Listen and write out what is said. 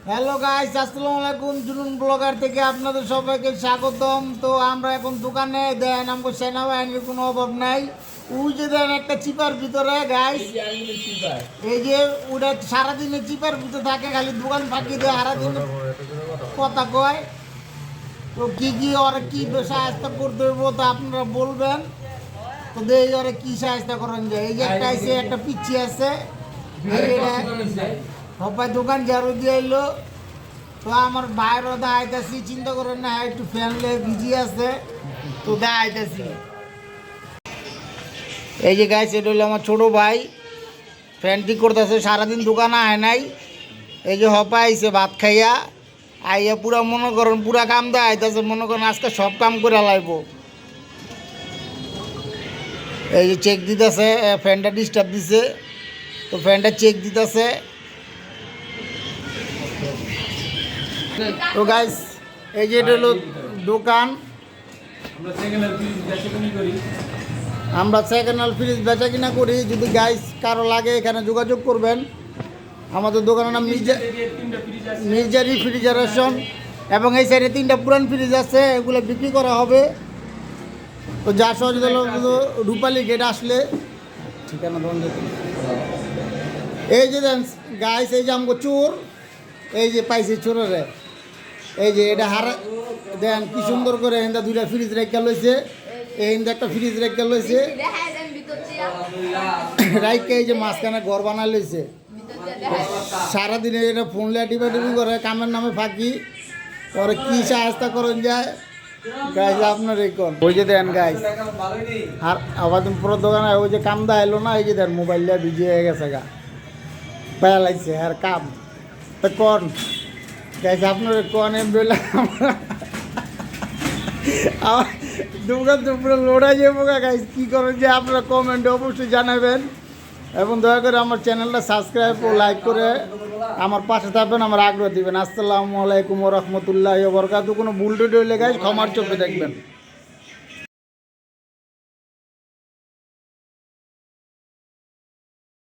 Hello guys, আসসালামু আলাইকুম। জুনুন blogger থেকে আপনাদের সবাইকে স্বাগতম। তো আমরা এখন দোকানে দেন আমাকে সেনাবাহিনীর কোনো অভাব নাই। ওই যে দেন একটা চিপার ভিতরে গাইস, এই যে ওটা সারাদিনে চিপার ভিতরে থাকে, খালি দোকান ফাঁকি দেয় সারাদিন কথা কয়। তো কি ওরা কি সাহায্য করতে হইব তা আপনারা বলবেন। তো দেখি ওরা কি সাহায্য করেন যায়। এই যে একটা আছে, একটা পিচ্ছি আছে, সবাই দোকান ঝাড়ু দিয়ে এলো। তো আমার ভাইরও দেখাইতেছি, চিন্তা করেন না, একটু ফ্যানলে বিজি আছে, তো দেখাইতেছি। এই যে গাইস, এটা হলো আমার ছোটো ভাই, ফ্যান ঠিক করতেছে, সারাদিন দোকানে আয় নাই। এই যে হপা আইছে ভাত খাইয়া, আইয়া পুরা মনে করেন পুরা কাম দেখাইতেছে, মনে করেন আজকে সব কাম করে লাইব। এই যে চেক দিতেছে, ফ্যানটা ডিস্টার্ব দিছে, তো ফ্যানটা চেক দিতেছে। তো গাইস, এই যে এটা হলো দোকান। আমরা সেকেন্ড হ্যান্ড ফ্রিজ বেচা কিনা করি। যদি গাইস কারো লাগে এখানে যোগাযোগ করবেন। আমাদের দোকানের নাম মির্জা রেফ্রিজারেশন, এবং এই সাইডে 3টা পুরান ফ্রিজ আছে, এগুলো বিক্রি করা হবে। তো যার সহযোগিতা রূপালী গেট আসলে ঠিকানা ধরুন। এই যে দেন গাইস, এই যে আমাকে চোর, এই যে পাইছি চোরের, এই যে এটা হারা দেন কি সুন্দর করে এখানটা 2টা ফ্রিজ রেখে লইছে, এইখানটা একটা ফ্রিজ রেখে লইছে রাইকে, এই যে মাঝখানে ঘর বানাই লইছে। সারাদিনে এটা ফোন লিয়া টিপাটিপি করে, কামের নামে ফাঁকি। পরে কি সাহায্য করেন যায় গাইস আপনার এই কোন। ওই যে দেন গাইস, আর আবার পুরো দোকানে ওই যে কামদা এলো না, এই যে দেন মোবাইল লিয়া বিজি হয়ে গেছে গা, পায়া লাগছে আর কাম। তো কোন গাইস আপনার কোন এম বললাম আমার দোকান তো পুরো লোড়া যাবো গাইস। কী করেন যে আপনারা কমেন্টে অবশ্যই জানাবেন, এবং দয়া করে আমার চ্যানেলটা সাবস্ক্রাইব ও লাইক করে আমার পাশে থাকবেন, আমার আগ্রহ দিবেন। আসসালামু আলাইকুম ওয়া রাহমাতুল্লাহি ওয়া বারাকাতুহু। কোনো ভুল টুটি হইলে গাইস ক্ষমার চোখে দেখবেন।